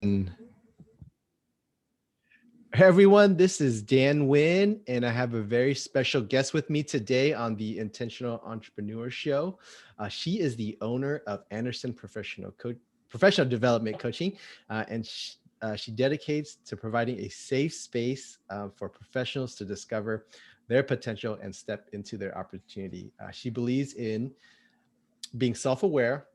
Hey everyone, this is Dan Wynn, and I have a very special guest with me today on the Intentional Entrepreneur Show. She is the owner of Anderson Professional Development Coaching, and she dedicates to providing a safe space for professionals to discover their potential and step into their opportunity. She believes in being self-aware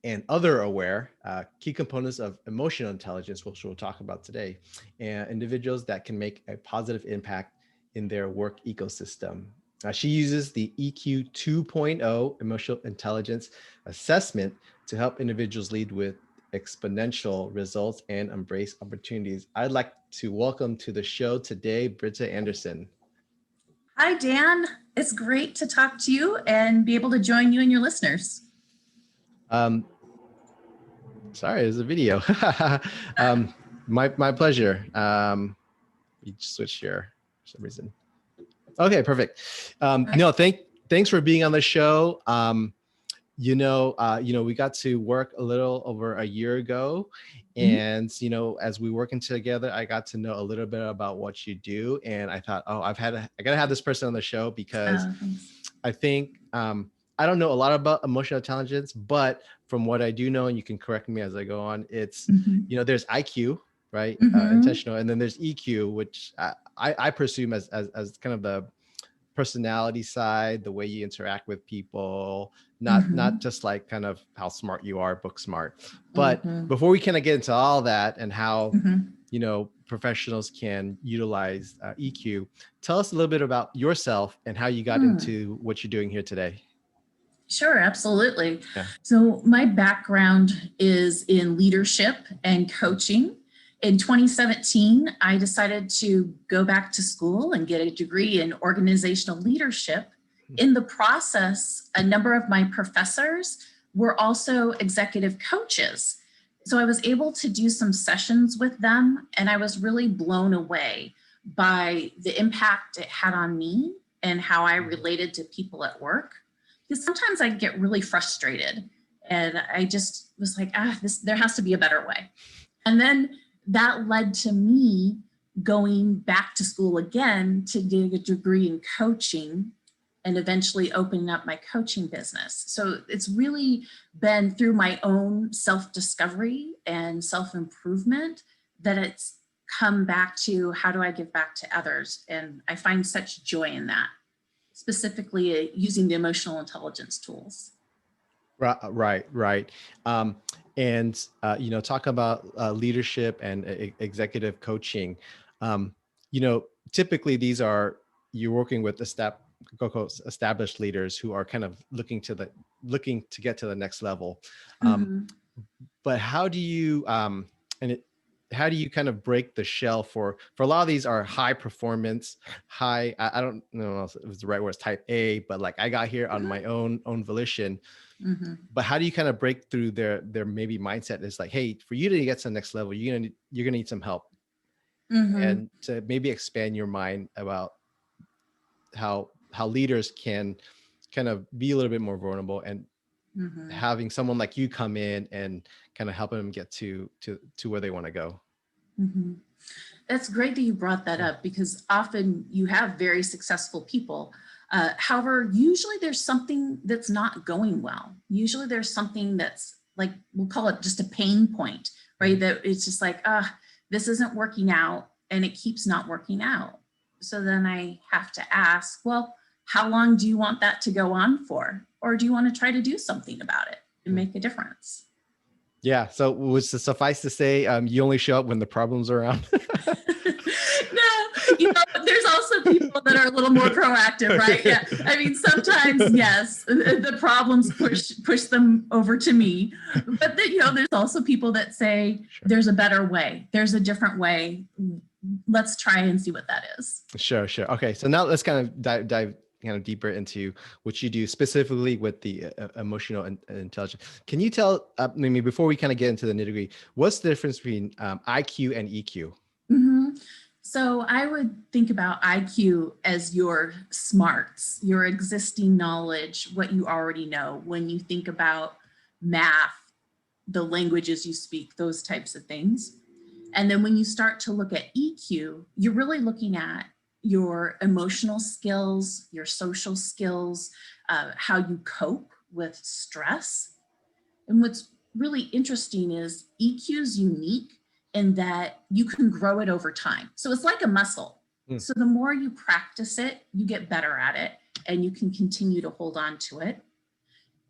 and other aware, key components of emotional intelligence, which we'll talk about today, and individuals that can make a positive impact in their work ecosystem. She uses the EQ 2.0 emotional intelligence assessment to help individuals lead with exponential results and embrace opportunities. I'd like to welcome to the show today, Britta Anderson. Hi, Dan. It's great to talk to you and be able to join you and your listeners. Sorry, there's a video. My pleasure. You switch here for some reason. Okay, perfect. No, thanks for being on the show. We got to work a little over a year ago, and as we working together, I got to know a little bit about what you do, and I thought, I gotta have this person on the show because I think I don't know a lot about emotional intelligence, but from what I do know, and you can correct me as I go on, it's there's IQ, right? Intentional, and then there's EQ, which I presume as kind of the personality side, the way you interact with people, not just like kind of how smart you are, book smart. But before we kind of get into all that and how professionals can utilize EQ, tell us a little bit about yourself and how you got into what you're doing here today. Sure, absolutely. Yeah. So my background is in leadership and coaching. In 2017, I decided to go back to school and get a degree in organizational leadership. In the process, a number of my professors were also executive coaches. So I was able to do some sessions with them, and I was really blown away by the impact it had on me and how I related to people at work. Because sometimes I get really frustrated, and I just was like, there has to be a better way. And then that led to me going back to school again to get a degree in coaching and eventually opening up my coaching business. So it's really been through my own self-discovery and self-improvement that it's come back to how do I give back to others? And I find such joy in that, specifically using the emotional intelligence tools. Right. Talk about leadership and executive coaching. Typically you're working with established leaders who are kind of looking to get to the next level. But how do you how do you kind of break the shell for a lot of these are high performance, I don't know if it's the right word, it's type A, but like I got here on my own volition. But how do you kind of break through their maybe mindset? It's like, hey, for you to get to the next level, you're gonna need some help, and to maybe expand your mind about how leaders can kind of be a little bit more vulnerable, and having someone like you come in and kind of helping them get to where they want to go. That's great that you brought that up, because often you have very successful people. However, usually there's something that's not going well. Usually there's something that's like, we'll call it just a pain point, right? That it's just like, this isn't working out, and it keeps not working out. So then I have to ask, well, how long do you want that to go on for? Or do you want to try to do something about it and make a difference? Yeah. So was to suffice to say, you only show up when the problems are around? No, there's also people that are a little more proactive, right? Yeah. I mean, sometimes, yes, the problems push them over to me. But there's also people that say, there's a better way. There's a different way. Let's try and see what that is. Sure. Okay. So now let's kind of dive kind of deeper into what you do specifically with the emotional intelligence. Can you tell maybe before we kind of get into the nitty-gritty, what's the difference between IQ and EQ? So I would think about IQ as your smarts, your existing knowledge, what you already know. When you think about math, the languages you speak, those types of things. And then when you start to look at EQ, you're really looking at your emotional skills, your social skills, how you cope with stress. And what's really interesting is EQ is unique in that you can grow it over time. So it's like a muscle. So the more you practice it, you get better at it and you can continue to hold on to it.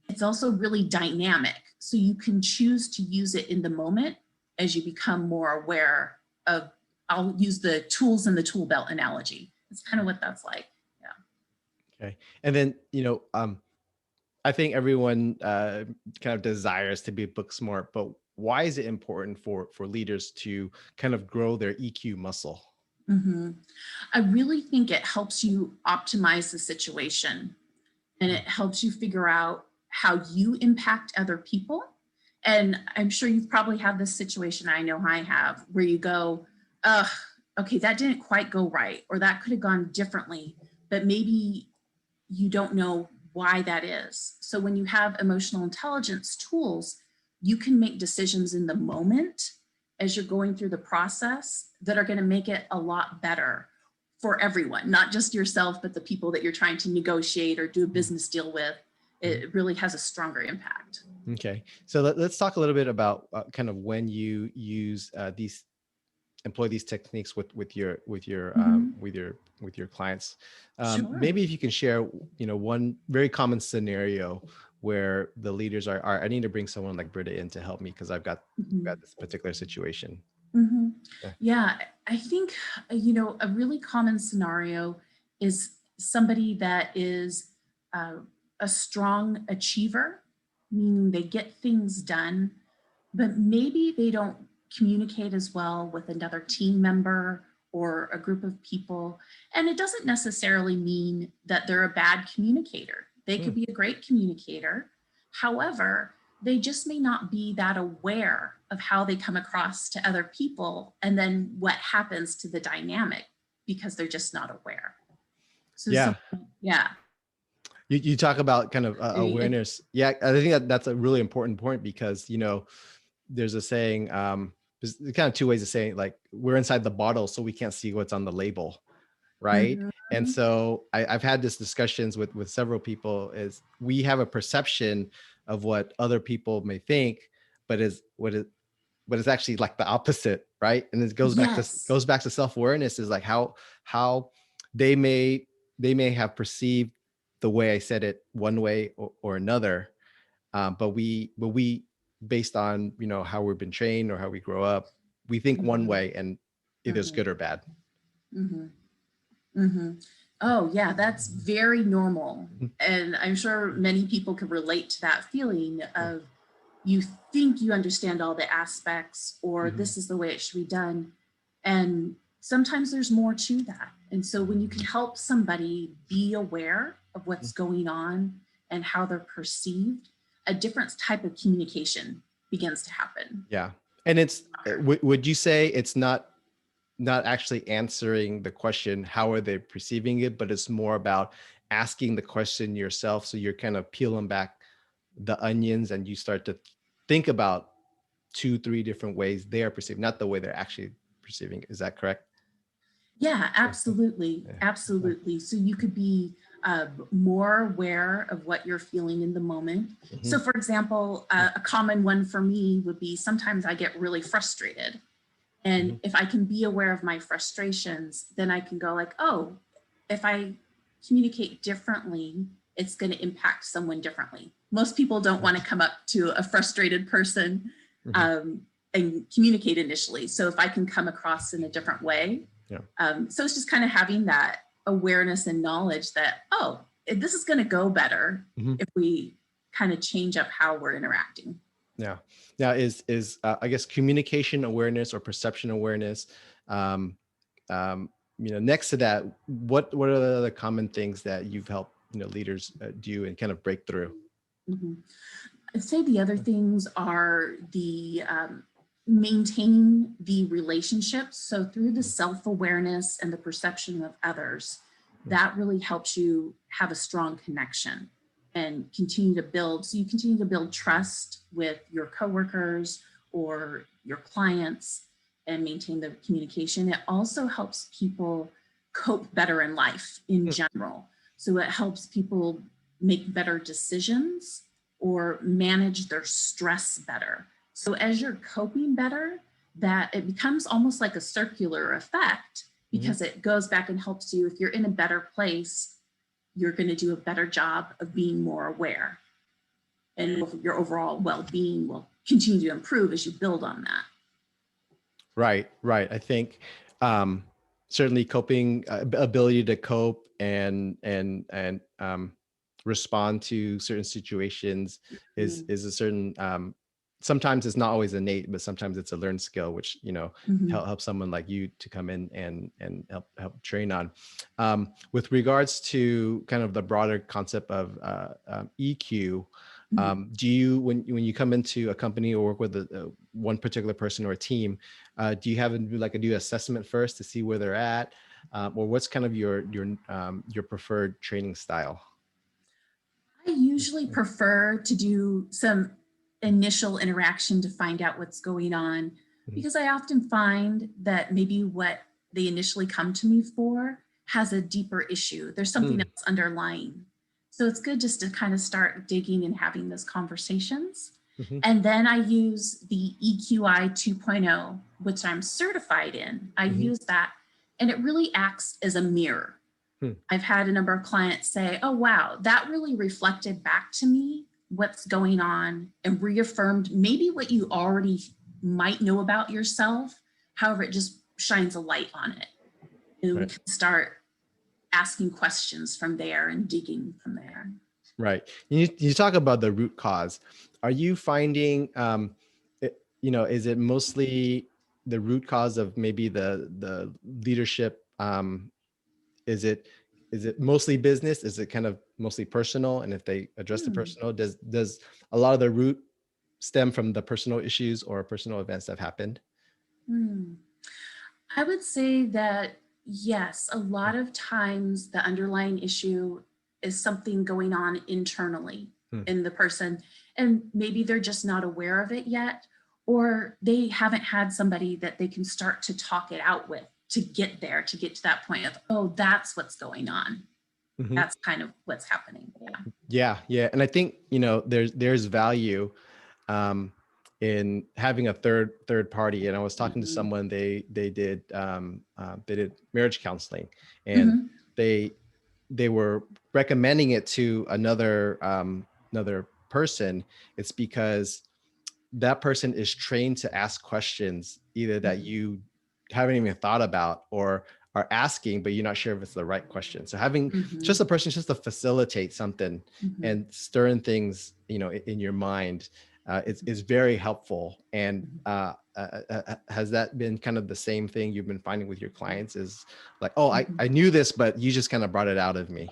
It's also really dynamic. So you can choose to use it in the moment as you become more aware of, I'll use the tools in the tool belt analogy. It's kind of what that's like. Yeah. Okay. And then, I think everyone kind of desires to be book smart, but why is it important for leaders to kind of grow their EQ muscle? I really think it helps you optimize the situation, and it helps you figure out how you impact other people. And I'm sure you've probably had this situation, I know I have, where you go, okay, that didn't quite go right, or that could have gone differently, but maybe you don't know why that is. So when you have emotional intelligence tools, you can make decisions in the moment as you're going through the process that are going to make it a lot better for everyone, not just yourself, but the people that you're trying to negotiate or do a business deal with. It really has a stronger impact. Okay. So let's talk a little bit about kind of when you use employ these techniques with your clients. Sure. Maybe if you can share, one very common scenario where the leaders are I need to bring someone like Britta in to help me because I've got this particular situation. Yeah, I think, a really common scenario is somebody that is a strong achiever, meaning they get things done, but maybe they don't communicate as well with another team member or a group of people. And it doesn't necessarily mean that they're a bad communicator. They could be a great communicator. However, they just may not be that aware of how they come across to other people and then what happens to the dynamic because they're just not aware. So yeah. You talk about kind of awareness. Yeah, I think that's a really important point because, there's a saying, there's kind of two ways of saying, like, we're inside the bottle, so we can't see what's on the label. Right. And so I've had this discussions with several people is we have a perception of what other people may think, but it's actually like the opposite. Right. And it goes back to self-awareness is like how they may have perceived the way I said it one way or another. But we based on, how we've been trained or how we grow up, we think one way and either it's good or bad. Oh yeah, that's very normal. And I'm sure many people can relate to that feeling of you think you understand all the aspects or this is the way it should be done. And sometimes there's more to that. And so when you can help somebody be aware of what's going on and how they're perceived, a different type of communication begins to happen. Yeah. And it's, would you say it's not actually answering the question, how are they perceiving it, but it's more about asking the question yourself. So you're kind of peeling back the onions and you start to think about 2-3 different ways they are perceived, not the way they're actually perceiving. Is that correct? Yeah, absolutely. Absolutely. So you could be more aware of what you're feeling in the moment. So for example, a common one for me would be sometimes I get really frustrated. And if I can be aware of my frustrations, then I can go like, oh, if I communicate differently, it's going to impact someone differently. Most people don't want to come up to a frustrated person and communicate initially. So if I can come across in a different way, so it's just kind of having that awareness and knowledge that, oh, this is going to go better if we kind of change up how we're interacting. Yeah. Now is I guess communication awareness or perception awareness. Next to that, what are the other common things that you've helped leaders do and kind of break through? I'd say the other things are the maintaining the relationships. So through the self-awareness and the perception of others, that really helps you have a strong connection. and continue to build. So you continue to build trust with your coworkers or your clients and maintain the communication. It also helps people cope better in life in general. So it helps people make better decisions or manage their stress better. So as you're coping better, that it becomes almost like a circular effect, because it goes back and helps you. If you're in a better place, you're going to do a better job of being more aware, and your overall well-being will continue to improve as you build on that. Right. I think certainly coping, ability to cope and respond to certain situations is a certain, sometimes it's not always innate, but sometimes it's a learned skill, which, help someone like you to come in and help train on. With regards to kind of the broader concept of EQ, do you, when you come into a company or work with one particular person or a team, do you have like a do assessment first to see where they're at, or what's kind of your preferred training style? I usually prefer to do some initial interaction to find out what's going on, because I often find that maybe what they initially come to me for has a deeper issue. There's something else underlying. So it's good just to kind of start digging and having those conversations. And then I use the EQI 2.0, which I'm certified in. I use that, and it really acts as a mirror. I've had a number of clients say, oh, wow, that really reflected back to me what's going on and reaffirmed maybe what you already might know about yourself. However, it just shines a light on it. And we can start asking questions from there and digging from there. Right. You talk about the root cause. Are you finding, is it mostly the root cause of maybe the leadership? Is it mostly business? Is it kind of mostly personal? And if they address the personal, does a lot of the root stem from the personal issues or personal events that have happened? I would say that yes, a lot of times the underlying issue is something going on internally in the person, and maybe they're just not aware of it yet, or they haven't had somebody that they can start to talk it out with to get there, to get to that point of, oh, that's what's going on. That's kind of what's happening. Yeah. And I think, there's value in having a third party. And I was talking to someone, they did marriage counseling, and they were recommending it to another person. It's because that person is trained to ask questions either that you haven't even thought about or are asking, but you're not sure if it's the right question. So having just a person just to facilitate something and stirring things, in your mind, is very helpful. And has that been kind of the same thing you've been finding with your clients? Is like, oh, I knew this, but you just kind of brought it out of me.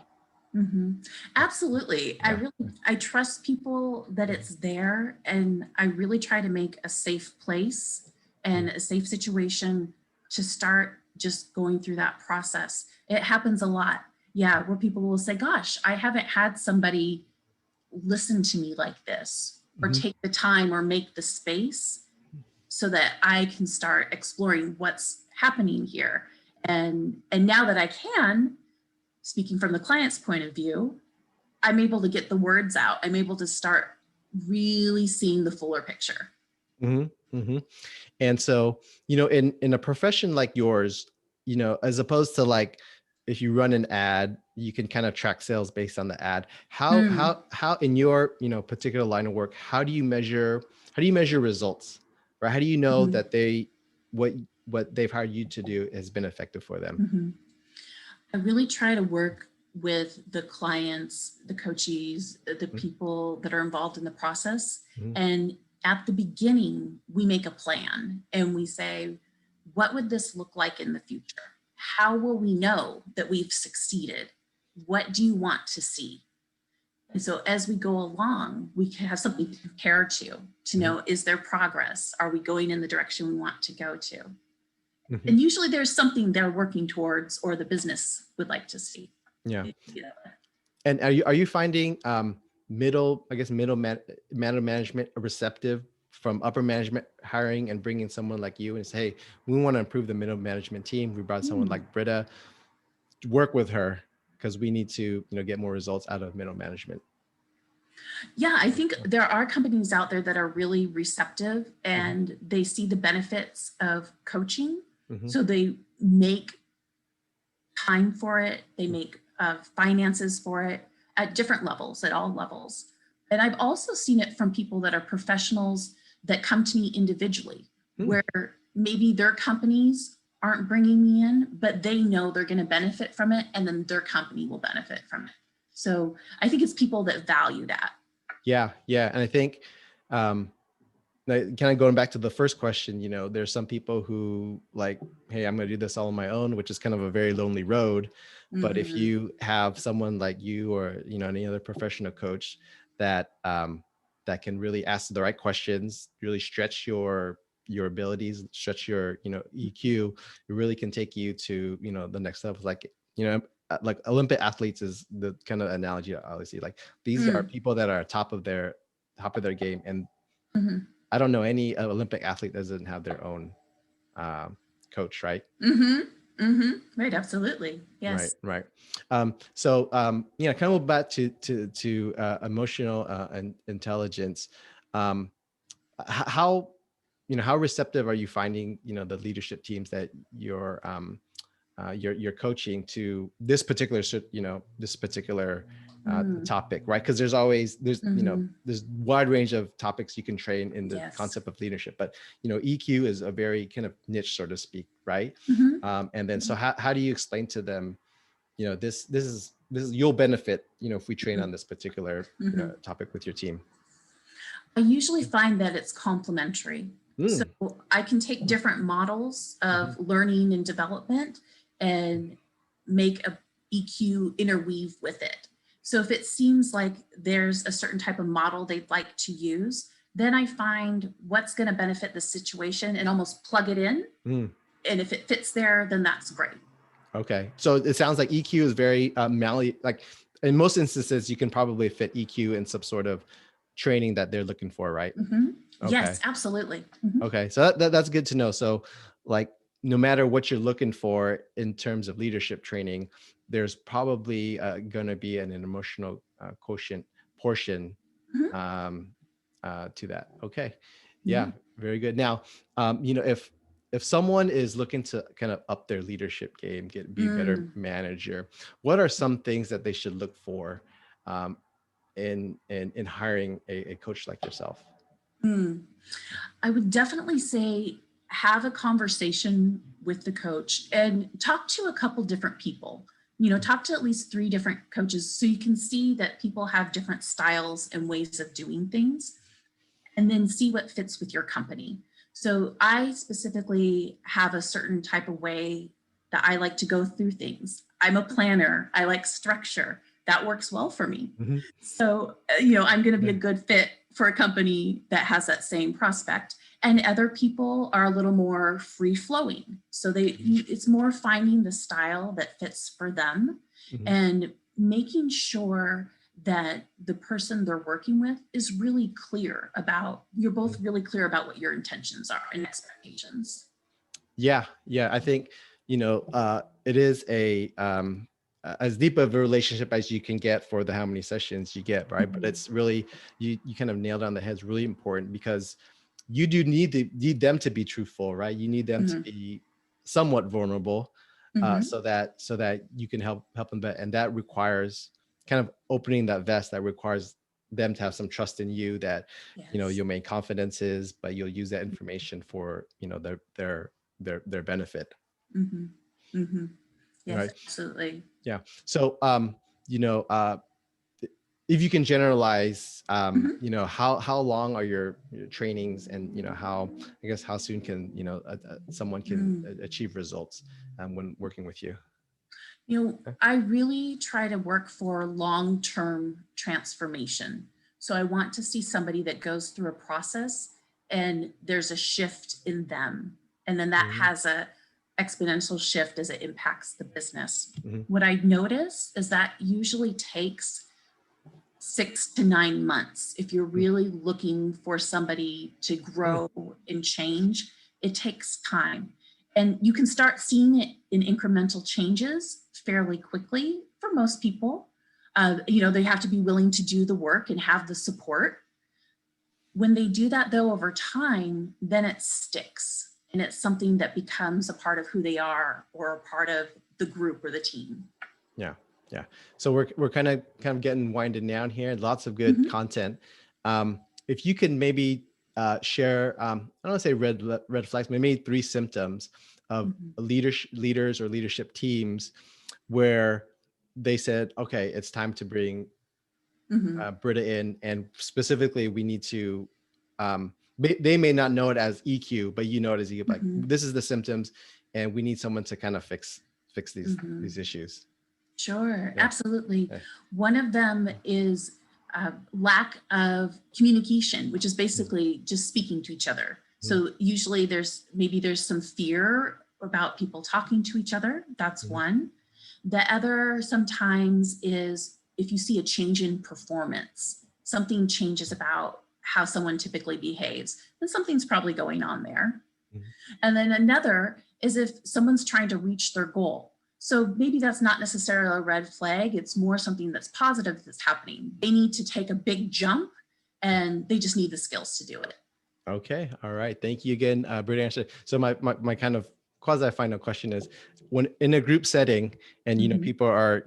Absolutely. Yeah. I trust people that it's there, and I really try to make a safe place and a safe situation to start just going through that process. It happens a lot. Yeah. Where people will say, gosh, I haven't had somebody listen to me like this, or take the time or make the space so that I can start exploring what's happening here. And now that I can, speaking from the client's point of view, I'm able to get the words out. I'm able to start really seeing the fuller picture. And so, in a profession like yours, as opposed to like, if you run an ad, you can kind of track sales based on the ad. How in your, particular line of work, how do you measure results? Right? How do you know that what they've hired you to do has been effective for them? I really try to work with the clients, the coaches, the people that are involved in the process. And at the beginning, we make a plan and we say, what would this look like in the future? How will we know that we've succeeded? What do you want to see? And so as we go along, we can have something to compare to know, is there progress? Are we going in the direction we want to go to? And usually there's something they're working towards or the business would like to see. Yeah. And are you finding, middle management, receptive from upper management hiring and bringing someone like you and say, hey, we want to improve the middle management team. We brought someone like Britta, work with her because we need to, get more results out of middle management. Yeah, I think there are companies out there that are really receptive and they see the benefits of coaching. So they make time for it. They make finances for it at different levels, at all levels. And I've also seen it from people that are professionals that come to me individually, where maybe their companies aren't bringing me in, but they know they're going to benefit from it, and then their company will benefit from it. So I think it's people that value that. Yeah. And I think, kind of going back to the first question, there's some people who like, hey, I'm going to do this all on my own, which is kind of a very lonely road. But if you have someone like you or, any other professional coach that, that can really ask the right questions, really stretch your abilities, stretch your, EQ, it really can take you to, the next level. Like, like Olympic athletes is the kind of analogy I always see. Like these are people that are top of their game. And I don't know any Olympic athlete that doesn't have their own coach, right? Right, absolutely. Yes. Right. So kind of back to emotional and intelligence. How receptive are you finding the leadership teams that you're coaching to this particular topic, right? Because there's there's wide range of topics you can train in the concept of leadership, but EQ is a very kind of niche, so to speak, right? And then so how do you explain to them, this is you'll benefit if we train on this particular topic with your team? I usually find that it's complementary. So I can take different models of learning and development and make a EQ interweave with it. So if it seems like there's a certain type of model they'd like to use, then I find what's going to benefit the situation and almost plug it in. And if it fits there, then that's great. Okay. So it sounds like EQ is very like in most instances, you can probably fit EQ in some sort of training that they're looking for, right? Okay. Yes, absolutely. Okay. So that's good to know. So like, no matter what you're looking for in terms of leadership training, there's probably going to be an emotional quotient portion to that. Okay. Yeah. Very good. Now, if someone is looking to kind of up their leadership game, be a better manager, what are some things that they should look for in hiring a coach like yourself? I would definitely say have a conversation with the coach and talk to a couple different people. Talk to at least 3 different coaches so you can see that people have different styles and ways of doing things, and then see what fits with your company. So I specifically have a certain type of way that I like to go through things. I'm a planner. I like structure. That works well for me. So, I'm going to be a good fit for a company that has that same prospect. And other people are a little more free flowing. So it's more finding the style that fits for them and making sure that the person they're working with is really clear about, you're both really clear about what your intentions are and expectations. Yeah. I think, it is as deep of a relationship as you can get for how many sessions you get, right? But it's really, you kind of nailed on the head. It's really important because you do need them to be truthful, right? You need them to be somewhat vulnerable, so that you can help them. And that requires kind of opening that vest. That requires them to have some trust in you that, you'll make confidences, but you'll use that information for, their benefit. Yes, right? Absolutely. Yeah. So, if you can generalize, how long are your trainings, and how soon can someone can achieve results when working with you? I really try to work for long-term transformation. So I want to see somebody that goes through a process and there's a shift in them, and then that has a exponential shift as it impacts the business. What I notice is that usually takes 6 to 9 months. If you're really looking for somebody to grow and change, it takes time. And you can start seeing it in incremental changes fairly quickly for most people. They have to be willing to do the work and have the support. When they do that, though, over time, then it sticks. And it's something that becomes a part of who they are or a part of the group or the team. Yeah. Yeah. So we're kind of getting winded down here. Lots of good content. If you can maybe share, I don't want to say red flags, maybe 3 symptoms of leaders or leadership teams where they said, okay, it's time to bring Britta in, and specifically we need to, they may not know it as EQ, but you know it as EQ. Like this is the symptoms, and we need someone to kind of fix these issues. Sure, absolutely. Yeah. One of them is lack of communication, which is basically just speaking to each other. So usually there's some fear about people talking to each other. That's one. The other sometimes is if you see a change in performance, something changes about how someone typically behaves, then something's probably going on there. And then another is if someone's trying to reach their goal. So maybe that's not necessarily a red flag. It's more something that's positive that's happening. They need to take a big jump and they just need the skills to do it. Okay. All right. Thank you again, Britta Anderson. So my kind of quasi-final question is, when in a group setting and, people are,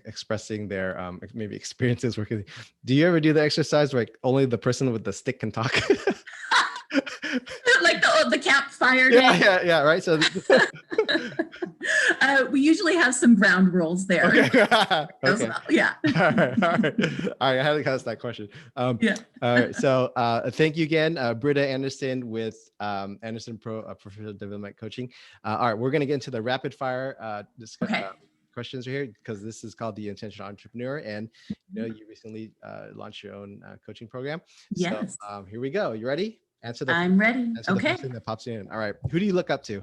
expressing their maybe experiences working, do you ever do the exercise where day the person with the stick can talk? Like the campfire day. Yeah, right. So we usually have some ground rules there. Okay. Well. Yeah. All right. I had to ask that question. All right. So thank you again, Britta Anderson with Anderson Professional Development Coaching. All right, we're going to get into the rapid fire questions here, because this is called the Intentional Entrepreneur, and you recently launched your own coaching program. Yes. So here we go. You ready? I'm ready. Answer the first thing that pops in. All right. Who do you look up to?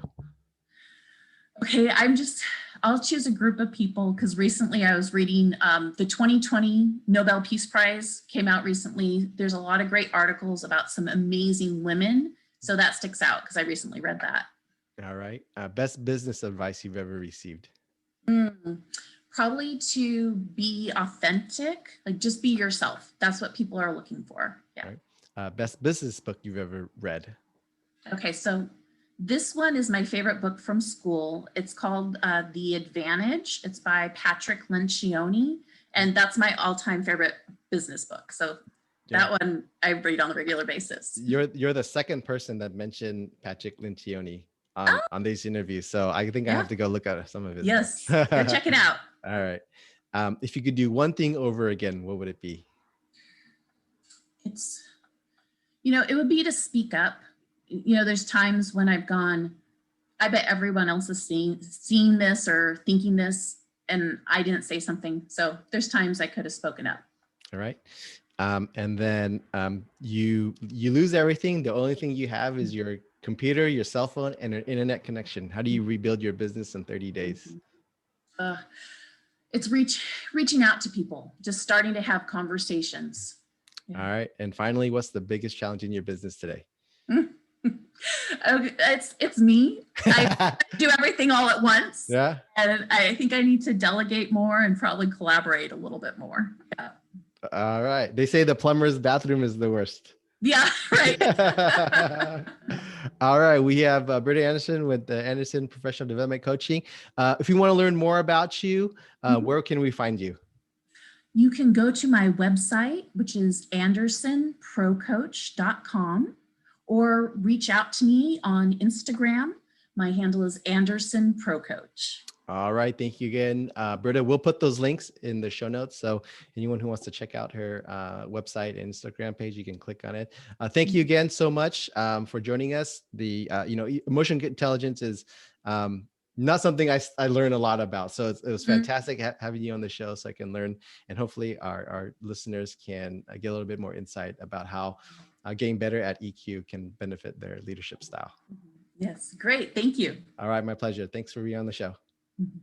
Okay, I'll choose a group of people because recently I was reading the 2020 Nobel Peace Prize came out recently. There's a lot of great articles about some amazing women. So that sticks out because I recently read that. All right. Best business advice you've ever received? Probably to be authentic, like just be yourself. That's what people are looking for. Yeah. Right. Best business book you've ever read? Okay, so this one is my favorite book from school. It's called The Advantage. It's by Patrick Lencioni, and that's my all-time favorite business book. So that one I read on a regular basis. You're the second person that mentioned Patrick Lencioni on these interviews, so I think I have to go look at some of his books. Go check it out. All right. If you could do one thing over again, what would it be? It's, it would be to speak up. There's times when I've gone, I bet everyone else is seeing this or thinking this, and I didn't say something. So there's times I could have spoken up. All right. And then you lose everything. The only thing you have is your computer, your cell phone, and an internet connection. How do you rebuild your business in 30 days? It's reaching out to people, just starting to have conversations. Yeah. All right. And finally, what's the biggest challenge in your business today? It's me. I do everything all at once. Yeah. And I think I need to delegate more and probably collaborate a little bit more. Yeah. All right. They say the plumber's bathroom is the worst. Yeah, right. All right. We have Britta Anderson with the Anderson Professional Development Coaching. If you want to learn more about you, where can we find you? You can go to my website, which is andersonprocoach.com, or reach out to me on Instagram. My handle is Anderson Pro Coach. All right. Thank you again, Britta. We'll put those links in the show notes. So anyone who wants to check out her website and Instagram page, you can click on it. Thank you again so much for joining us. The, emotional intelligence is not something I learn a lot about. So it was fantastic having you on the show so I can learn, and hopefully our listeners can get a little bit more insight about how getting better at EQ can benefit their leadership style. Yes, great. Thank you. All right, my pleasure. Thanks for being on the show. Mm-hmm.